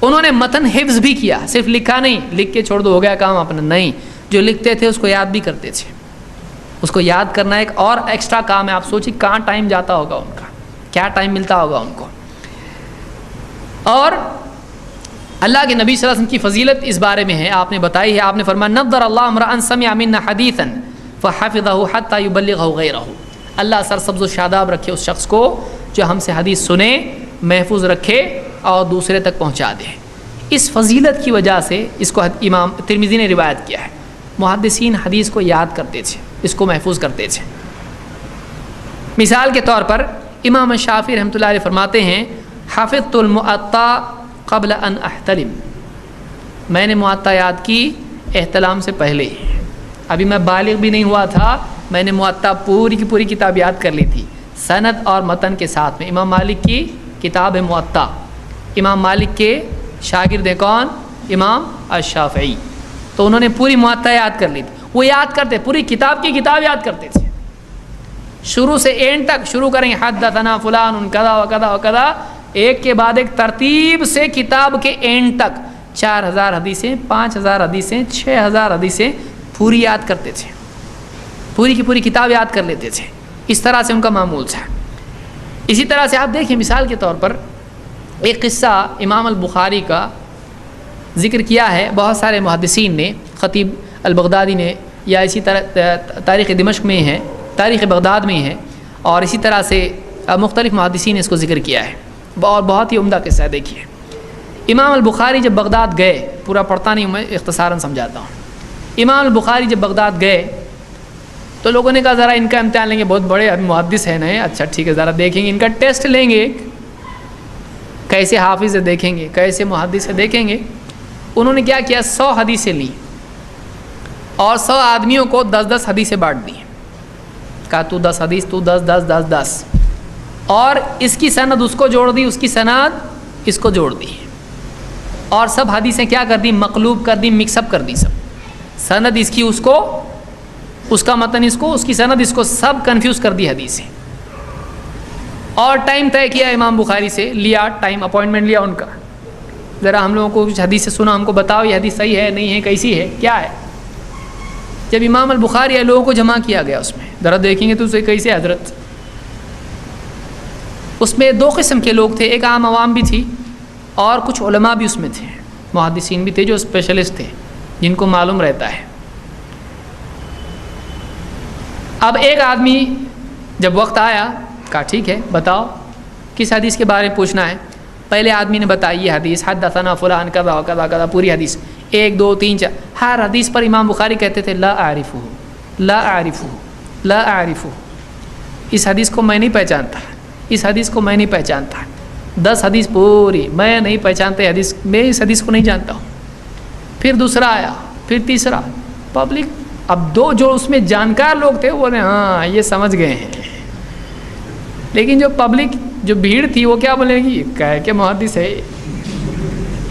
انہوں نے متن حفظ بھی کیا، صرف لکھا نہیں، لکھ کے چھوڑ دو ہو گیا کام اپنا، نہیں، جو لکھتے تھے اس کو یاد بھی کرتے تھے. اس کو یاد کرنا ایک اور ایکسٹرا کام ہے. آپ سوچیے کہاں ٹائم جاتا ہوگا ان کا، کیا ٹائم ملتا ہوگا ان کو. اور اللہ کے نبی صلی اللہ علیہ وسلم کی فضیلت اس بارے میں ہے، آپ نے بتائی ہے. آپ نے فرمایا نضر اللہ امرأ سمع منا حدیثا فحفظه حتى يبلغه غیرہ. اللہ سرسبز و شاداب رکھے اس شخص کو جو ہم سے حدیث سنے، محفوظ رکھے اور دوسرے تک پہنچا دے. اس فضیلت کی وجہ سے اس کو امام ترمذی نے روایت کیا ہے. محدثین حدیث کو یاد کرتے تھے، اس کو محفوظ کرتے تھے. مثال کے طور پر امام شافعی رحمۃ اللہ علیہ فرماتے ہیں حفظت المعطا قبل ان احتلم. میں نے معطا یاد کی احتلام سے پہلے، ابھی میں بالغ بھی نہیں ہوا تھا، میں نے معطا پوری کی پوری کتاب یاد کر لی تھی سند اور متن کے ساتھ میں. امام مالک کی کتاب ہے معطا. امام مالک کے شاگرد ہیں کون؟ امام الشافعی. تو انہوں نے پوری معطا یاد کر لی تھی. وہ یاد کرتے، پوری کتاب کی کتاب یاد کرتے تھے، شروع سے اینڈ تک. شروع کریں گے حدثنا فلان کذا و کذا و کذا، ایک کے بعد ایک ترتیب سے کتاب کے اینڈ تک 4000 حدیثیں، 5000 حدیثیں، 6000 حدیثیں پوری یاد کرتے تھے. پوری کی پوری کتاب یاد کر لیتے تھے. اس طرح سے ان کا معمول تھا. اسی طرح سے آپ دیکھیں مثال کے طور پر ایک قصہ امام البخاری کا ذکر کیا ہے بہت سارے محدثین نے. خطیب البغدادی نے، یا اسی طرح تاریخ دمشق میں ہے، تاریخ بغداد میں ہے، اور اسی طرح سے مختلف محدثین نے اس کو ذکر کیا ہے. اور بہت ہی عمدہ قصہ ہے. دیکھیے امام البخاری جب بغداد گئے، پورا پڑھتا نہیں ہوں میں، اختصاراً سمجھاتا ہوں. امام البخاری جب بغداد گئے تو لوگوں نے کہا ذرا ان کا امتحان لیں گے، بہت بڑے ابھی محدث ہیں نئے، اچھا ٹھیک ہے ذرا دیکھیں گے، ان کا ٹیسٹ لیں گے، کیسے حافظ ہے دیکھیں گے، کیسے محدث ہے دیکھیں گے. انہوں نے کیا کیا، 100 حدیثیں لیں اور 100 آدمیوں کو 10-10 حدیثیں بانٹ دی. کہا تو 10 حدیث، تو 10 اور اس کی سند اس کو جوڑ دی، اس کی سند اس کو جوڑ دی، اور سب حدیثیں کیا کر دی، مقلوب کر دی، مکس اپ کر دی. سب سند اس کی اس کو، اس کا متن اس کو، اس کی سند اس کو، سب کنفیوز کر دی حدیثیں. اور ٹائم طے کیا امام بخاری سے، لیا ٹائم، اپوائنٹمنٹ لیا ان کا، ذرا ہم لوگوں کو کچھ حدیث سے سنا، ہم کو بتاؤ یہ حدیث صحیح ہے نہیں ہے، کیسی ہے، کیا ہے. جب امام البخاری لوگوں کو جمع کیا گیا اس میں، ذرا دیکھیں گے تو اسے کیسے حضرت. اس میں 2 قسم کے لوگ تھے، ایک عام عوام بھی تھی اور کچھ علماء بھی اس میں تھے، محدثین بھی تھے جو اسپیشلسٹ تھے، جن کو معلوم رہتا ہے. اب ایک آدمی جب وقت آیا کہا ٹھیک ہے بتاؤ کس حدیث کے بارے میں پوچھنا ہے. پہلے آدمی نے بتائی یہ حدیث، حدثنا فلان کذا کذا کذا، پوری حدیث 1 2 3 4. ہر حدیث پر امام بخاری کہتے تھے لا اعرفہ، لا اعرفہ، لا اعرفہ، اس حدیث کو میں نہیں پہچانتا، اس حدیث کو میں نہیں پہچانتا. 10 حدیث پوری میں نہیں پہچانتے، حدیث میں اس حدیث کو نہیں جانتا ہوں. پھر دوسرا آیا، پھر تیسرا. پبلک اب 2 جو اس میں جانکار لوگ تھے وہ نے ہاں یہ سمجھ گئے ہیں، لیکن جو پبلک جو بھیڑ تھی وہ کیا بولے گی، کہے کہ محدث ہے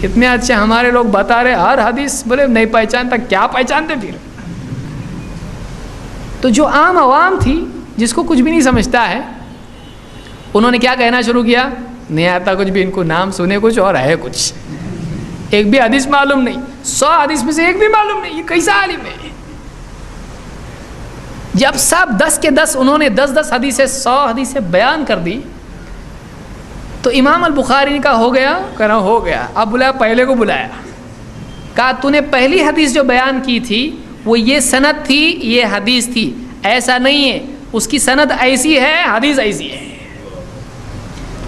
اتنے اچھے ہمارے لوگ بتا رہے ہر حدیث، بولے نہیں پہچانتا، کیا پہچانتے پھر. تو جو عام عوام تھی جس کو کچھ بھی نہیں سمجھتا ہے، انہوں نے کیا کہنا شروع کیا، نہیں آتا کچھ بھی، ان کو نام سنے کچھ اور ہے کچھ، ایک بھی حدیث معلوم نہیں، 100 حدیث میں سے ایک بھی معلوم نہیں، یہ کیسا عالم ہے. جب سب 10 کے 10 انہوں نے 10 حدیثیں 100 حدیثیں بیان کر دی تو امام البخاری نے کہا ہو گیا، کہنا ہو گیا. اب بلایا، پہلے کو بلایا، کہا تو نے پہلی حدیث جو بیان کی تھی وہ یہ سند تھی، یہ حدیث تھی، ایسا نہیں ہے، اس کی سند ایسی ہے، حدیث ایسی ہے.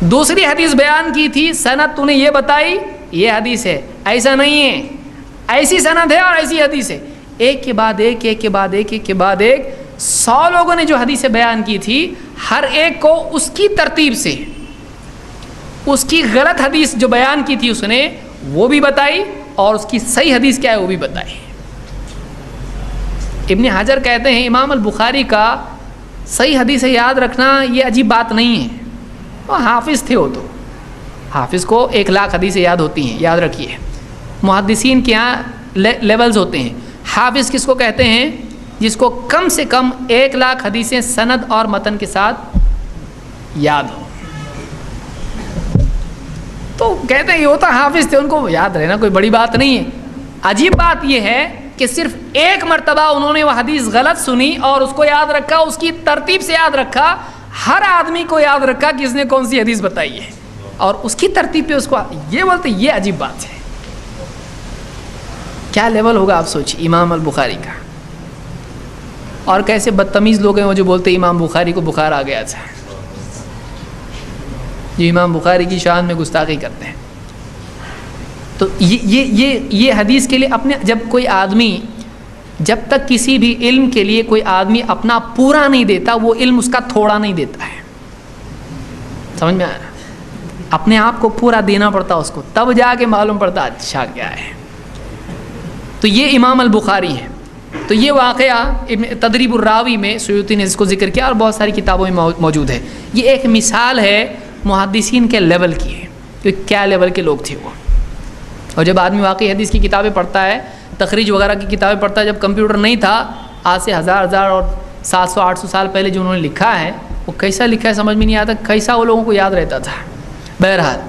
دوسری حدیث بیان کی تھی، سند تو نے یہ بتائی، یہ حدیث ہے، ایسا نہیں ہے، ایسی سند ہے اور ایسی حدیث ہے. ایک کے بعد ایک، ایک کے بعد ایک، ایک کے بعد ایک 100 لوگوں نے جو حدیثیں بیان کی تھی، ہر ایک کو اس کی ترتیب سے اس کی غلط حدیث جو بیان کی تھی اس نے وہ بھی بتائی، اور اس کی صحیح حدیث کیا ہے وہ بھی بتائی. ابن حجر کہتے ہیں امام البخاری کا صحیح حدیث یاد رکھنا یہ عجیب بات نہیں ہے، وہ حافظ تھے، وہ تو حافظ کو 1,00,000 حدیثیں یاد ہوتی ہیں، یاد رکھیے. محدثین کے یہاں لیولز ہوتے ہیں. حافظ کس کو کہتے ہیں، جس کو کم سے کم 1,00,000 حدیثیں سند اور متن کے ساتھ یاد ہو. تو کہتے ہیں یہ ہوتا حافظ تھے، ان کو یاد رہنا کوئی بڑی بات نہیں ہے. عجیب بات یہ ہے کہ صرف ایک مرتبہ انہوں نے وہ حدیث غلط سنی اور اس کو یاد رکھا، اس کی ترتیب سے یاد رکھا. ہر آدمی کو یاد رکھا کہ اس نے کون سی حدیث بتائی ہے اور اس کی ترتیب پہ اس کو یہ بولتے. یہ عجیب بات ہے. کیا لیول ہوگا آپ سوچیے امام البخاری کا. اور کیسے بدتمیز لوگ ہیں وہ جو بولتے امام بخاری کو بخار آ گیا تھا، جو امام بخاری کی شان میں گستاخی کرتے ہیں. تو یہ حدیث کے لیے اپنے جب کوئی آدمی جب تک کسی بھی علم کے لیے کوئی آدمی اپنا پورا نہیں دیتا، وہ علم اس کا تھوڑا نہیں دیتا ہے. سمجھ میں آیا؟ اپنے آپ کو پورا دینا پڑتا اس کو، تب جا کے معلوم پڑتا اچھا کیا ہے. تو یہ امام البخاری ہے. تو یہ واقعہ تدریب الراوی میں سیوطی نے اس کو ذکر کیا اور بہت ساری کتابوں میں موجود ہے. یہ ایک مثال ہے محدثین کے لیول کی ہے کہ کیا لیول کے لوگ تھے وہ. اور جب آدمی واقعی حدیث کی کتابیں پڑھتا ہے، تخریج وغیرہ کی کتابیں پڑھتا ہے، جب کمپیوٹر نہیں تھا، آج سے ہزار اور 700-800 سال پہلے جو انہوں نے لکھا ہے وہ کیسا لکھا ہے سمجھ میں نہیں آتا، کیسا وہ لوگوں کو یاد رہتا تھا. بہرحال